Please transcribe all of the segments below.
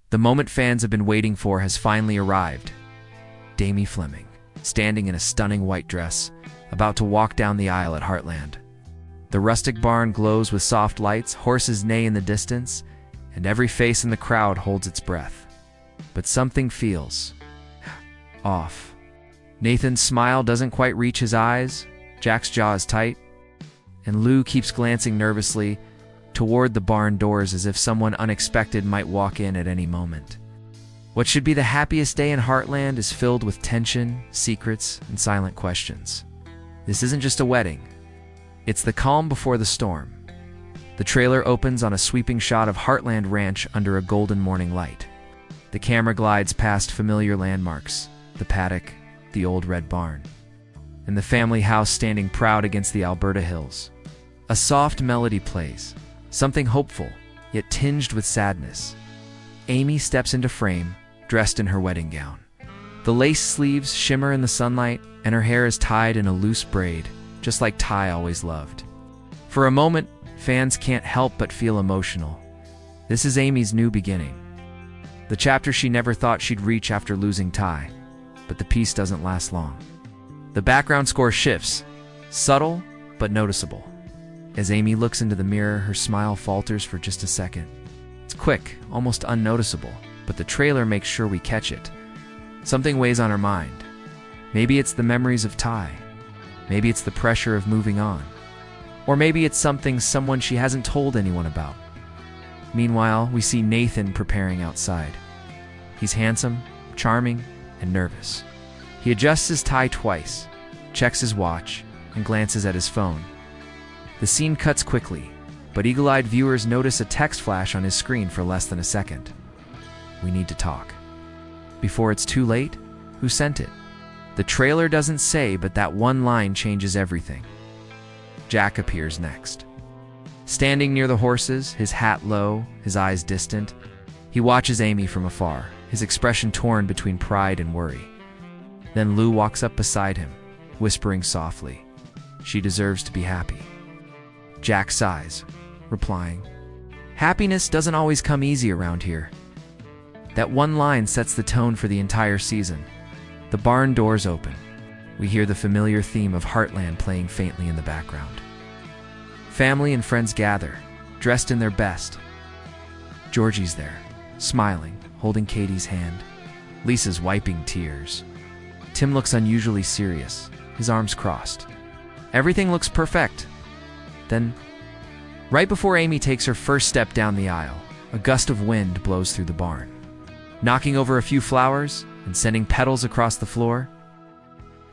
The moment fans have been waiting for has finally arrived. Amy Fleming, standing in a stunning white dress, about to walk down the aisle at Heartland. The rustic barn glows with soft lights, horses neigh in the distance, and every face in the crowd holds its breath. But something feels off. Nathan's smile doesn't quite reach his eyes, Jack's jaw is tight, and Lou keeps glancing nervously toward the barn doors as if someone unexpected might walk in at any moment. What should be the happiest day in Heartland is filled with tension, secrets, and silent questions. This isn't just a wedding. It's the calm before the storm. The trailer opens on a sweeping shot of Heartland Ranch under a golden morning light. The camera glides past familiar landmarks, the paddock, the old red barn, and the family house standing proud against the Alberta hills. A soft melody plays, something hopeful, yet tinged with sadness. Amy steps into frame, dressed in her wedding gown. The lace sleeves shimmer in the sunlight, and her hair is tied in a loose braid, just like Ty always loved. For a moment, fans can't help but feel emotional. This is Amy's new beginning. The chapter she never thought she'd reach after losing Ty, but the peace doesn't last long. The background score shifts, subtle but noticeable. As Amy looks into the mirror, her smile falters for just a second. It's quick, almost unnoticeable, but the trailer makes sure we catch it. Something weighs on her mind. Maybe it's the memories of Ty. Maybe it's the pressure of moving on. Or maybe it's someone she hasn't told anyone about. Meanwhile, we see Nathan preparing outside. He's handsome, charming, and nervous. He adjusts his tie twice, checks his watch, and glances at his phone. The scene cuts quickly, but eagle-eyed viewers notice a text flash on his screen for less than a second. We need to talk. Before it's too late, who sent it? The trailer doesn't say, but that one line changes everything. Jack appears next. Standing near the horses, his hat low, his eyes distant, he watches Amy from afar, his expression torn between pride and worry. Then Lou walks up beside him, whispering softly, "She deserves to be happy." Jack sighs, replying, "Happiness doesn't always come easy around here." That one line sets the tone for the entire season. The barn doors open. We hear the familiar theme of Heartland playing faintly in the background. Family and friends gather, dressed in their best. Georgie's there, smiling, holding Katie's hand. Lisa's wiping tears. Tim looks unusually serious, his arms crossed. Everything looks perfect. Then, right before Amy takes her first step down the aisle, a gust of wind blows through the barn, knocking over a few flowers and sending petals across the floor.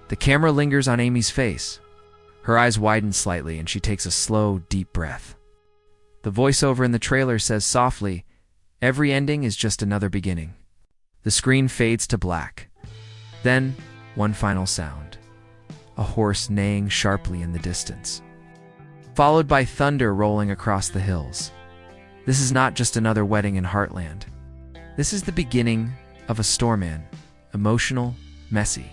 The camera lingers on Amy's face. Her eyes widen slightly and she takes a slow, deep breath. The voiceover in the trailer says softly, "Every ending is just another beginning." The screen fades to black. Then, one final sound. A horse neighing sharply in the distance, followed by thunder rolling across the hills. This is not just another wedding in Heartland. This is the beginning of a storm, emotional, messy,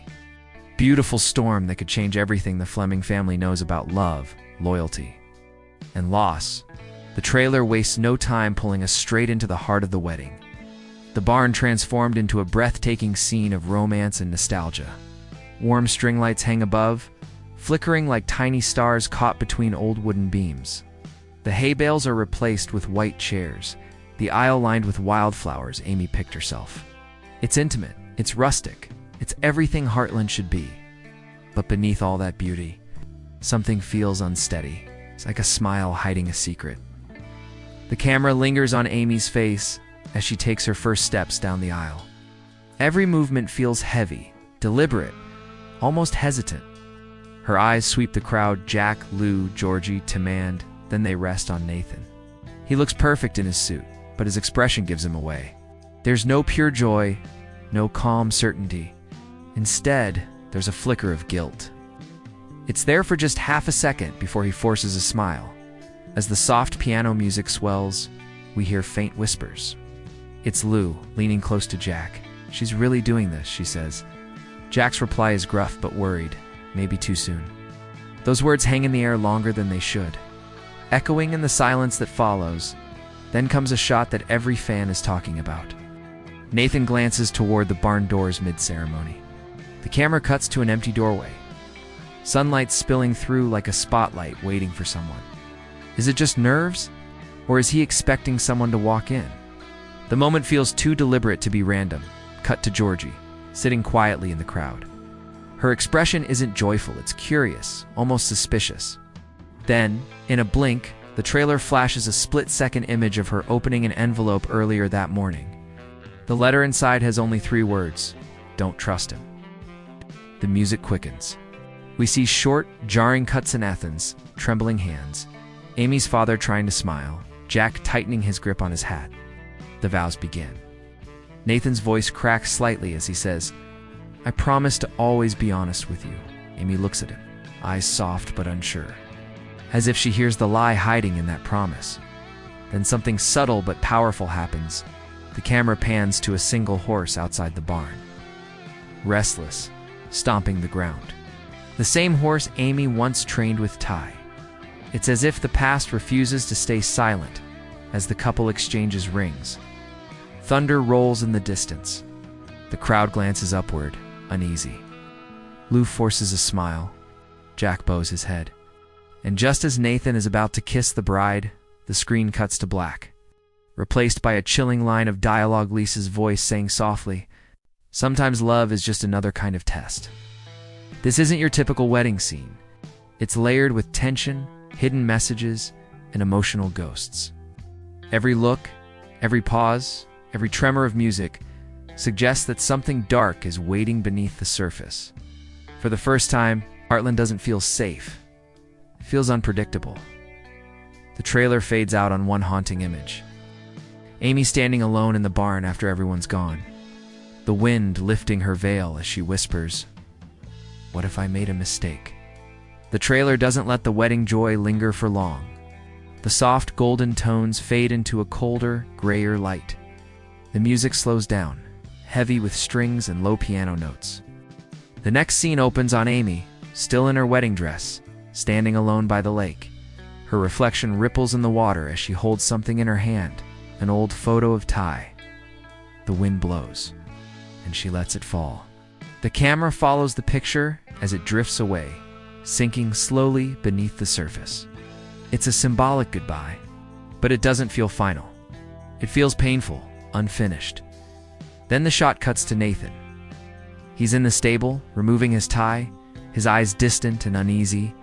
beautiful storm that could change everything the Fleming family knows about love, loyalty, and loss. The trailer wastes no time pulling us straight into the heart of the wedding. The barn transformed into a breathtaking scene of romance and nostalgia. Warm string lights hang above, flickering like tiny stars caught between old wooden beams. The hay bales are replaced with white chairs, the aisle lined with wildflowers Amy picked herself. It's intimate, it's rustic, it's everything Heartland should be. But beneath all that beauty, something feels unsteady. It's like a smile hiding a secret. The camera lingers on Amy's face as she takes her first steps down the aisle. Every movement feels heavy, deliberate, almost hesitant. Her eyes sweep the crowd, Jack, Lou, Georgie, Timand, then they rest on Nathan. He looks perfect in his suit, but his expression gives him away. There's no pure joy, no calm certainty. Instead, there's a flicker of guilt. It's there for just half a second before he forces a smile. As the soft piano music swells, we hear faint whispers. It's Lou, leaning close to Jack. "She's really doing this," she says. Jack's reply is gruff but worried, maybe too soon. Those words hang in the air longer than they should. Echoing in the silence that follows, then comes a shot that every fan is talking about. Nathan glances toward the barn doors mid-ceremony. The camera cuts to an empty doorway. Sunlight spilling through like a spotlight waiting for someone. Is it just nerves? Or is he expecting someone to walk in? The moment feels too deliberate to be random. Cut to Georgie, sitting quietly in the crowd. Her expression isn't joyful, it's curious, almost suspicious. Then, in a blink, the trailer flashes a split-second image of her opening an envelope earlier that morning. The letter inside has only 3 words: "Don't trust him." The music quickens. We see short, jarring cuts in Athens, trembling hands, Amy's father trying to smile, Jack tightening his grip on his hat. The vows begin. Nathan's voice cracks slightly as he says, "I promise to always be honest with you." Amy looks at him, eyes soft but unsure, as if she hears the lie hiding in that promise. Then something subtle but powerful happens. The camera pans to a single horse outside the barn. Restless, stomping the ground. The same horse Amy once trained with Ty. It's as if the past refuses to stay silent as the couple exchanges rings. Thunder rolls in the distance. The crowd glances upward, uneasy. Lou forces a smile. Jack bows his head. And just as Nathan is about to kiss the bride, the screen cuts to black, replaced by a chilling line of dialogue, Lisa's voice saying softly, "Sometimes love is just another kind of test." This isn't your typical wedding scene. It's layered with tension, hidden messages, and emotional ghosts. Every look, every pause, every tremor of music suggests that something dark is waiting beneath the surface. For the first time, Heartland doesn't feel safe. It feels unpredictable. The trailer fades out on one haunting image. Amy standing alone in the barn after everyone's gone. The wind lifting her veil as she whispers, "What if I made a mistake?" The trailer doesn't let the wedding joy linger for long. The soft golden tones fade into a colder, grayer light. The music slows down, heavy with strings and low piano notes. The next scene opens on Amy, still in her wedding dress, standing alone by the lake. Her reflection ripples in the water as she holds something in her hand, an old photo of Ty. The wind blows, and she lets it fall. The camera follows the picture as it drifts away, sinking slowly beneath the surface. It's a symbolic goodbye, but it doesn't feel final. It feels painful, unfinished. Then the shot cuts to Nathan. He's in the stable, removing his tie, his eyes distant and uneasy.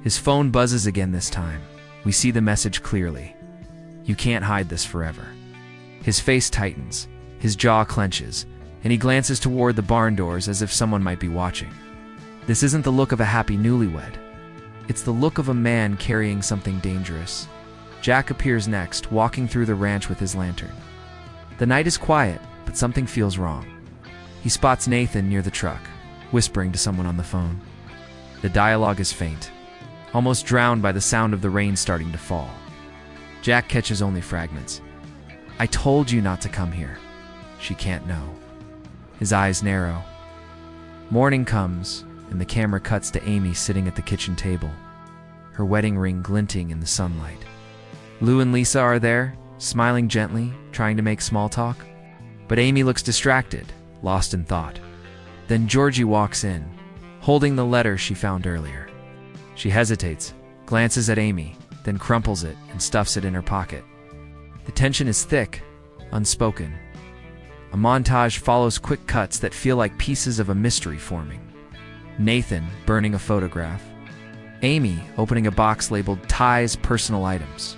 His phone buzzes again this time. We see the message clearly. "You can't hide this forever." His face tightens, his jaw clenches, and he glances toward the barn doors as if someone might be watching. This isn't the look of a happy newlywed. It's the look of a man carrying something dangerous. Jack appears next, walking through the ranch with his lantern. The night is quiet, but something feels wrong. He spots Nathan near the truck, whispering to someone on the phone. The dialogue is faint, almost drowned by the sound of the rain starting to fall. Jack catches only fragments. "I told you not to come here." She can't know. His eyes narrow. Morning comes, and the camera cuts to Amy sitting at the kitchen table, her wedding ring glinting in the sunlight. Lou and Lisa are there, smiling gently, trying to make small talk. But Amy looks distracted, lost in thought. Then Georgie walks in, holding the letter she found earlier. She hesitates, glances at Amy, then crumples it and stuffs it in her pocket. The tension is thick, unspoken. A montage follows quick cuts that feel like pieces of a mystery forming. Nathan burning a photograph. Amy opening a box labeled Ty's personal items.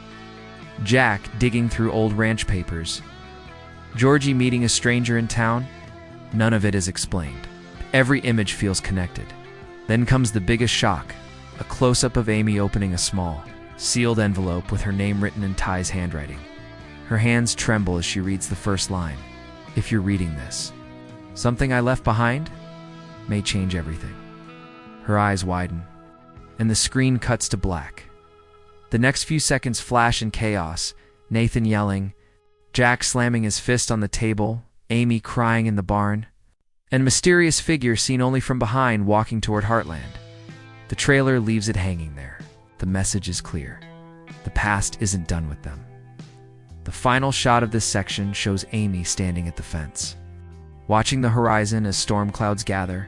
Jack digging through old ranch papers. Georgie meeting a stranger in town. None of it is explained. Every image feels connected. Then comes the biggest shock, a close-up of Amy opening a small, sealed envelope with her name written in Ty's handwriting. Her hands tremble as she reads the first line. "If you're reading this, something I left behind may change everything." Her eyes widen, and the screen cuts to black. The next few seconds flash in chaos, Nathan yelling, Jack slamming his fist on the table, Amy crying in the barn, and a mysterious figure seen only from behind walking toward Heartland. The trailer leaves it hanging there. The message is clear. The past isn't done with them. The final shot of this section shows Amy standing at the fence, watching the horizon as storm clouds gather.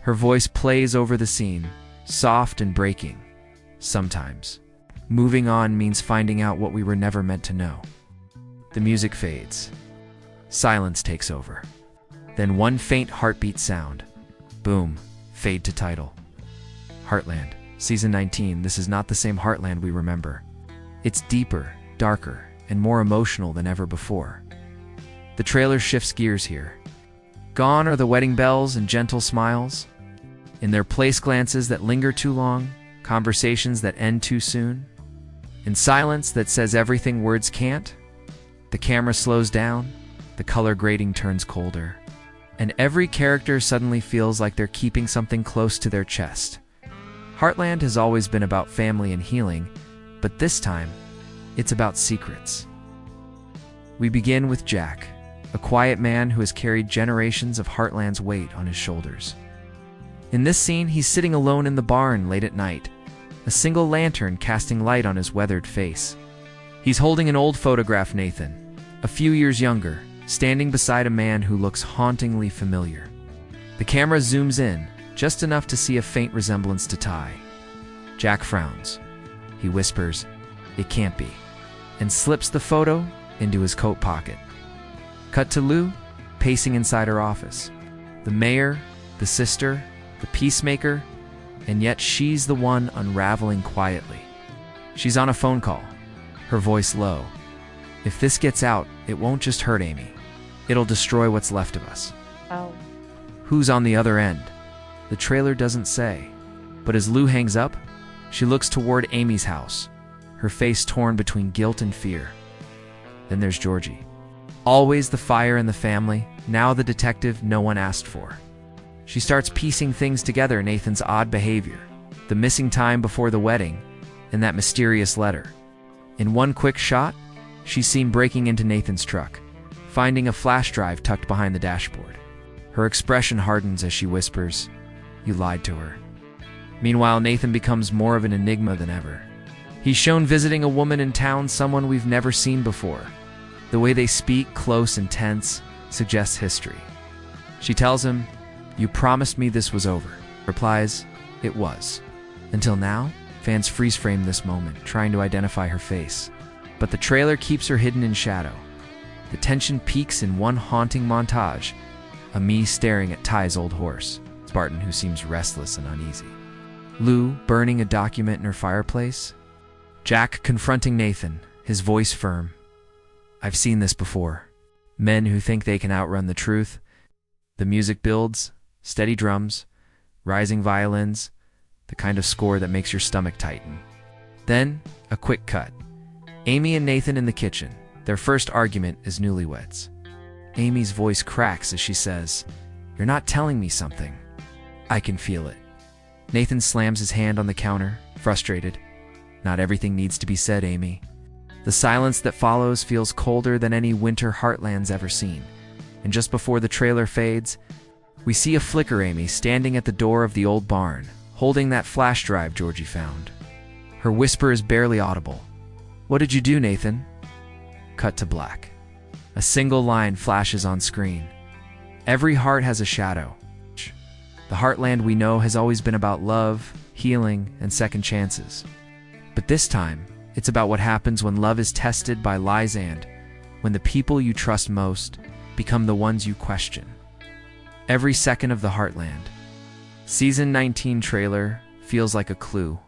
Her voice plays over the scene, soft and breaking. Sometimes, moving on means finding out what we were never meant to know. The music fades. Silence takes over. Then one faint heartbeat sound. Boom. Fade to title. Heartland, Season 19. This is not the same Heartland we remember. It's deeper, darker, and more emotional than ever before. The trailer shifts gears here. Gone are the wedding bells and gentle smiles. In their place, glances that linger too long, conversations that end too soon. In silence that says everything words can't, the camera slows down, the color grading turns colder, and every character suddenly feels like they're keeping something close to their chest. Heartland has always been about family and healing, but this time, it's about secrets. We begin with Jack, a quiet man who has carried generations of Heartland's weight on his shoulders. In this scene, he's sitting alone in the barn late at night, a single lantern casting light on his weathered face. He's holding an old photograph, Nathan, a few years younger, standing beside a man who looks hauntingly familiar. The camera zooms in, just enough to see a faint resemblance to Ty. Jack frowns. He whispers, "It can't be," and slips the photo into his coat pocket. Cut to Lou, pacing inside her office. The mayor, the sister, the peacemaker, and yet she's the one unraveling quietly. She's on a phone call, her voice low. If this gets out, it won't just hurt Amy. It'll destroy what's left of us. Oh. Who's on the other end? The trailer doesn't say. But as Lou hangs up, she looks toward Amy's house, her face torn between guilt and fear. Then there's Georgie. Always the fire in the family, now the detective no one asked for. She starts piecing things together: Nathan's odd behavior, the missing time before the wedding, and that mysterious letter. In one quick shot, she's seen breaking into Nathan's truck, finding a flash drive tucked behind the dashboard. Her expression hardens as she whispers, "You lied to her." Meanwhile, Nathan becomes more of an enigma than ever. He's shown visiting a woman in town, someone we've never seen before. The way they speak, close and tense, suggests history. She tells him, "You promised me this was over." Replies, "It was." Until now, fans freeze frame this moment, trying to identify her face. But the trailer keeps her hidden in shadow. The tension peaks in one haunting montage, Amy staring at Ty's old horse, Spartan, who seems restless and uneasy. Lou burning a document in her fireplace. Jack confronting Nathan, his voice firm. I've seen this before. Men who think they can outrun the truth. The music builds, steady drums, rising violins, the kind of score that makes your stomach tighten. Then, a quick cut. Amy and Nathan in the kitchen, their first argument as newlyweds. Amy's voice cracks as she says, "You're not telling me something. I can feel it." Nathan slams his hand on the counter, frustrated. "Not everything needs to be said, Amy." The silence that follows feels colder than any winter Heartland's ever seen. And just before the trailer fades, we see a flicker Amy standing at the door of the old barn, holding that flash drive Georgie found. Her whisper is barely audible. "What did you do, Nathan?" Cut to black. A single line flashes on screen. Every heart has a shadow. The Heartland we know has always been about love, healing, and second chances. But this time, it's about what happens when love is tested by lies and when the people you trust most become the ones you question. Every second of the Heartland. Season 19 trailer feels like a clue,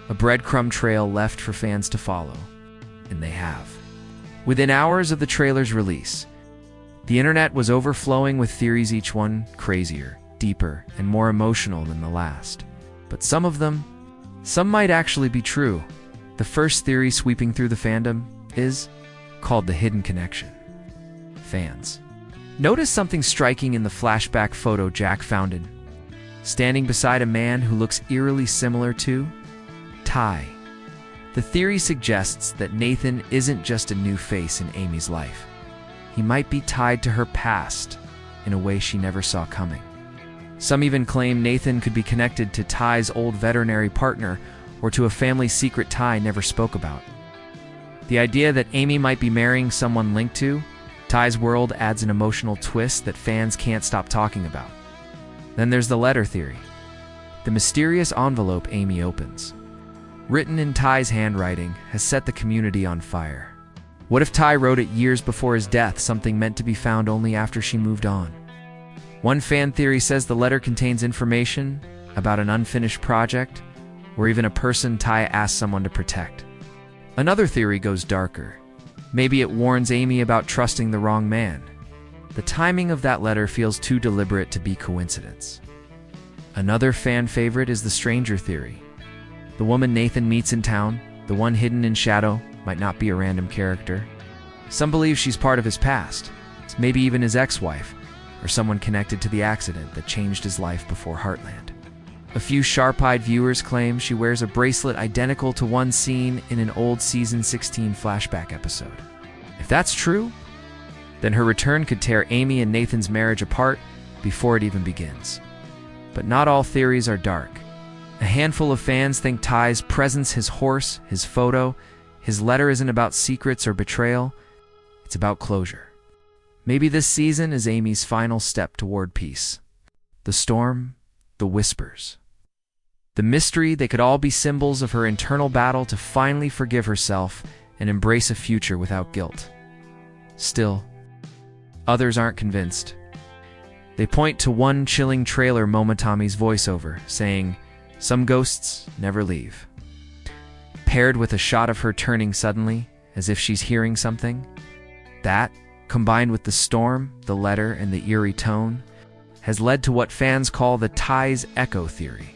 a breadcrumb trail left for fans to follow, and they have. Within hours of the trailer's release, the internet was overflowing with theories, each one crazier, deeper, and more emotional than the last. But some might actually be true. The first theory sweeping through the fandom is called the hidden connection. Fans notice something striking in the flashback photo Jack found standing beside a man who looks eerily similar to Ty. The theory suggests that Nathan isn't just a new face in Amy's life. He might be tied to her past in a way she never saw coming. Some even claim Nathan could be connected to Ty's old veterinary partner or to a family secret Ty never spoke about. The idea that Amy might be marrying someone linked to Ty's world adds an emotional twist that fans can't stop talking about. Then there's the letter theory. The mysterious envelope Amy opens, written in Ty's handwriting, has set the community on fire. What if Ty wrote it years before his death, something meant to be found only after she moved on? One fan theory says the letter contains information about an unfinished project, or even a person Ty asked someone to protect. Another theory goes darker. Maybe it warns Amy about trusting the wrong man. The timing of that letter feels too deliberate to be coincidence. Another fan favorite is the stranger theory. The woman Nathan meets in town, the one hidden in shadow, might not be a random character. Some believe she's part of his past, maybe even his ex-wife, or someone connected to the accident that changed his life before Heartland. A few sharp-eyed viewers claim she wears a bracelet identical to one seen in an old Season 16 flashback episode. If that's true, then her return could tear Amy and Nathan's marriage apart before it even begins. But not all theories are dark. A handful of fans think Ty's presence, his horse, his photo, his letter isn't about secrets or betrayal, it's about closure. Maybe this season is Amy's final step toward peace. The storm, the whispers, the mystery, they could all be symbols of her internal battle to finally forgive herself and embrace a future without guilt. Still, others aren't convinced. They point to one chilling trailer Momotomi's voiceover, saying, "Some ghosts never leave," paired with a shot of her turning suddenly, as if she's hearing something. That, combined with the storm, the letter, and the eerie tone, has led to what fans call the Ty's echo theory.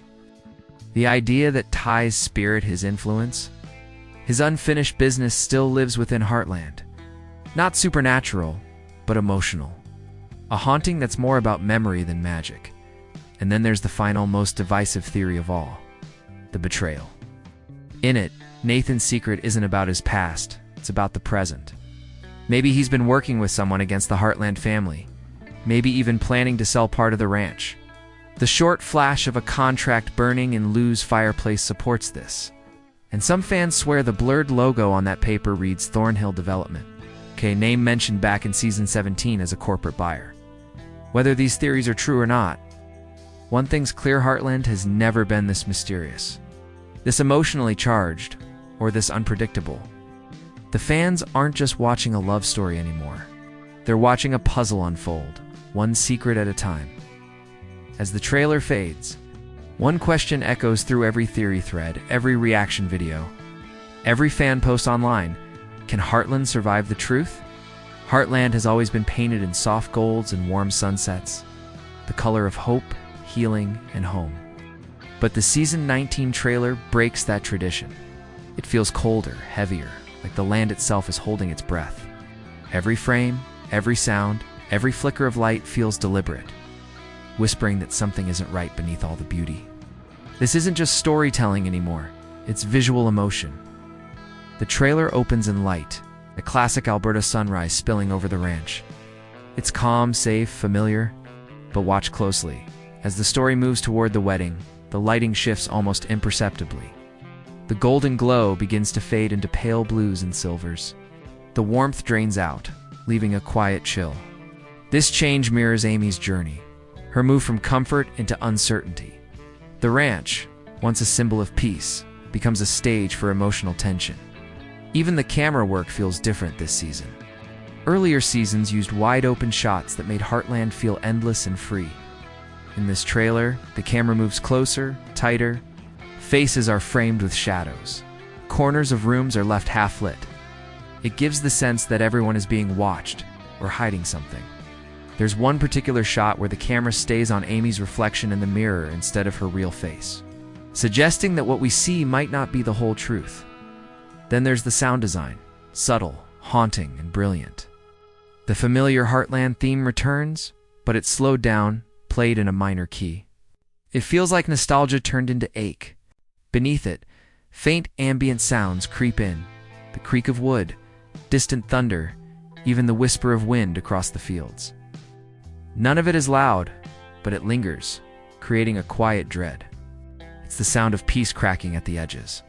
The idea that Ty's spirit, his influence, his unfinished business still lives within Heartland. Not supernatural, but emotional. A haunting that's more about memory than magic. And then there's the final, most divisive theory of all, the betrayal. In it, Nathan's secret isn't about his past, it's about the present. Maybe he's been working with someone against the Heartland family, maybe even planning to sell part of the ranch. The short flash of a contract burning in Lou's fireplace supports this. And some fans swear the blurred logo on that paper reads Thornhill Development, name mentioned back in Season 17 as a corporate buyer. Whether these theories are true or not, one thing's clear: Heartland has never been this mysterious, this emotionally charged, or this unpredictable. The fans aren't just watching a love story anymore. They're watching a puzzle unfold, one secret at a time. As the trailer fades, one question echoes through every theory thread, every reaction video, every fan post online. Can Heartland survive the truth? Heartland has always been painted in soft golds and warm sunsets, the color of hope, healing, and home. But the Season 19 trailer breaks that tradition. It feels colder, heavier, like the land itself is holding its breath. Every frame, every sound, every flicker of light feels deliberate, whispering that something isn't right beneath all the beauty. This isn't just storytelling anymore, it's visual emotion. The trailer opens in light, a classic Alberta sunrise spilling over the ranch. It's calm, safe, familiar, but watch closely. As the story moves toward the wedding, the lighting shifts almost imperceptibly. The golden glow begins to fade into pale blues and silvers. The warmth drains out, leaving a quiet chill. This change mirrors Amy's journey, her move from comfort into uncertainty. The ranch, once a symbol of peace, becomes a stage for emotional tension. Even the camera work feels different this season. Earlier seasons used wide-open shots that made Heartland feel endless and free. In this trailer, the camera moves closer, tighter. Faces are framed with shadows. Corners of rooms are left half-lit. It gives the sense that everyone is being watched or hiding something. There's one particular shot where the camera stays on Amy's reflection in the mirror instead of her real face, suggesting that what we see might not be the whole truth. Then there's the sound design, subtle, haunting, and brilliant. The familiar Heartland theme returns, but it's slowed down, played in a minor key. It feels like nostalgia turned into ache. Beneath it, faint ambient sounds creep in, the creak of wood, distant thunder, even the whisper of wind across the fields. None of it is loud, but it lingers, creating a quiet dread. It's the sound of peace cracking at the edges.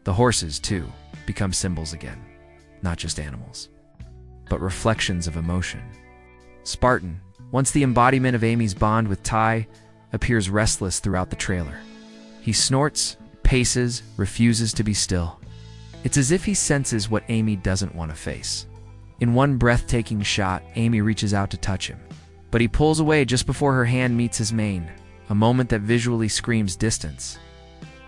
The horses, too, become symbols again. not just animals, but reflections of emotion. Spartan, once the embodiment of Amy's bond with Ty, appears restless throughout the trailer. He snorts, paces, refuses to be still. It's as if he senses what Amy doesn't want to face. In one breathtaking shot, Amy reaches out to touch him, but he pulls away just before her hand meets his mane, a moment that visually screams distance.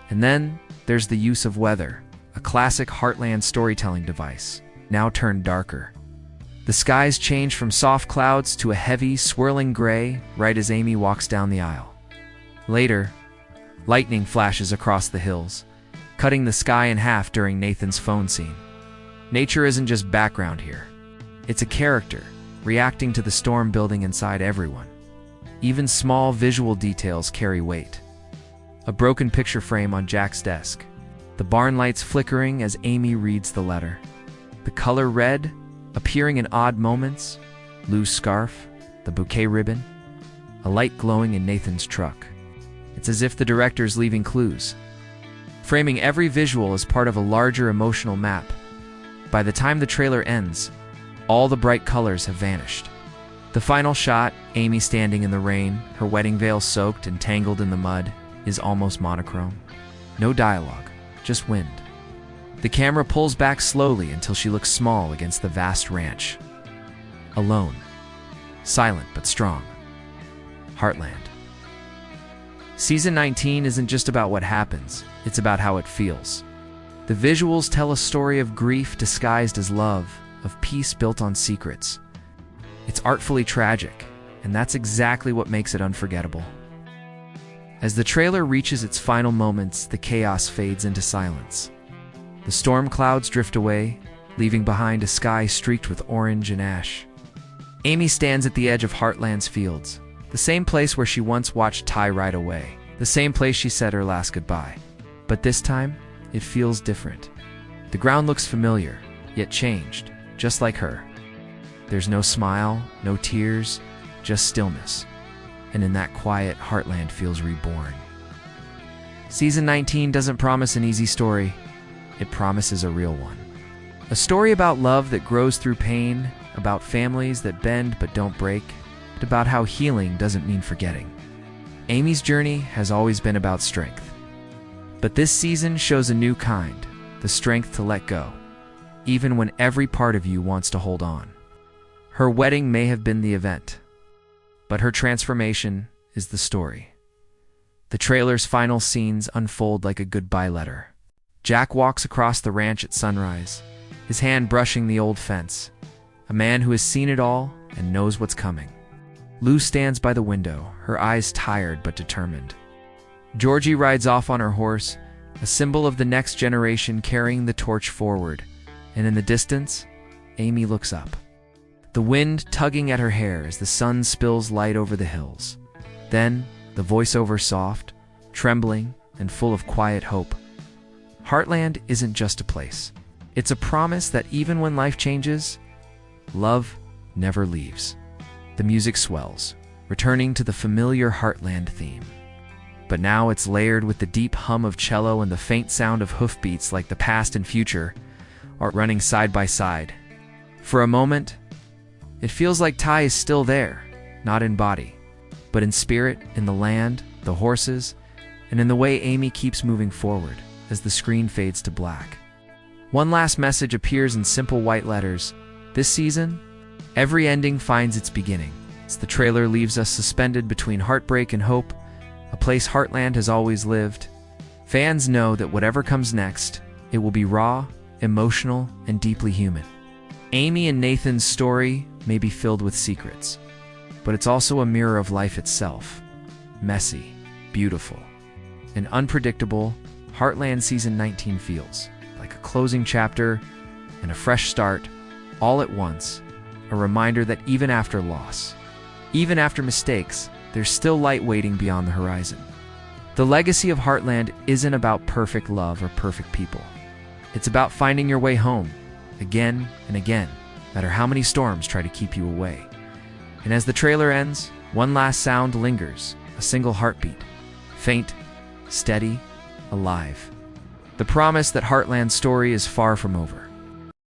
And then there's the use of weather, a classic Heartland storytelling device, now turned darker. The skies change from soft clouds to a heavy, swirling gray right as Amy walks down the aisle. Later, lightning flashes across the hills, cutting the sky in half during Nathan's phone scene. Nature isn't just background here. It's a character, reacting to the storm building inside everyone. Even small visual details carry weight. A broken picture frame on Jack's desk, the barn lights flickering as Amy reads the letter. The color red, appearing in odd moments, Lou's scarf, the bouquet ribbon, a light glowing in Nathan's truck. It's as if the director's leaving clues, framing every visual as part of a larger emotional map. By the time the trailer ends, all the bright colors have vanished. The final shot, Amy standing in the rain, her wedding veil soaked and tangled in the mud, is almost monochrome. No dialogue, just wind. The camera pulls back slowly until she looks small against the vast ranch. Alone. Silent but strong. Heartland. Season 19 isn't just about what happens, it's about how it feels. The visuals tell a story of grief disguised as love, of peace built on secrets. It's artfully tragic, and that's exactly what makes it unforgettable. As the trailer reaches its final moments, the chaos fades into silence. The storm clouds drift away, leaving behind a sky streaked with orange and ash. Amy stands at the edge of Heartland's fields, the same place where she once watched Ty ride away, the same place she said her last goodbye. But this time, it feels different. The ground looks familiar, yet changed, just like her. There's no smile, no tears, just stillness. And in that quiet, Heartland feels reborn. Season 19 doesn't promise an easy story. It promises a real one. A story about love that grows through pain, about families that bend but don't break, and about how healing doesn't mean forgetting. Amy's journey has always been about strength. But this season shows a new kind, the strength to let go, even when every part of you wants to hold on. Her wedding may have been the event, but her transformation is the story. The trailer's final scenes unfold like a goodbye letter. Jack walks across the ranch at sunrise, his hand brushing the old fence, a man who has seen it all and knows what's coming. Lou stands by the window, her eyes tired but determined. Georgie rides off on her horse, a symbol of the next generation carrying the torch forward, and in the distance, Amy looks up. The wind tugging at her hair as the sun spills light over the hills. Then, the voiceover soft, trembling, and full of quiet hope. Heartland isn't just a place. It's a promise that even when life changes, love never leaves. The music swells, returning to the familiar Heartland theme. But now it's layered with the deep hum of cello and the faint sound of hoofbeats like the past and future are running side by side. For a moment, it feels like Ty is still there, not in body, but in spirit, in the land, the horses, and in the way Amy keeps moving forward as the screen fades to black. One last message appears in simple white letters. This season, every ending finds its beginning. As the trailer leaves us suspended between heartbreak and hope, a place Heartland has always lived. Fans know that whatever comes next, it will be raw, emotional, and deeply human. Amy and Nathan's story may be filled with secrets, but it's also a mirror of life itself. Messy, beautiful, and unpredictable, Heartland Season 19 feels like a closing chapter and a fresh start, all at once, a reminder that even after loss, even after mistakes, there's still light waiting beyond the horizon. The legacy of Heartland isn't about perfect love or perfect people. It's about finding your way home, again and again, no matter how many storms try to keep you away. And as the trailer ends, one last sound lingers, a single heartbeat, faint, steady, alive. The promise that Heartland's story is far from over.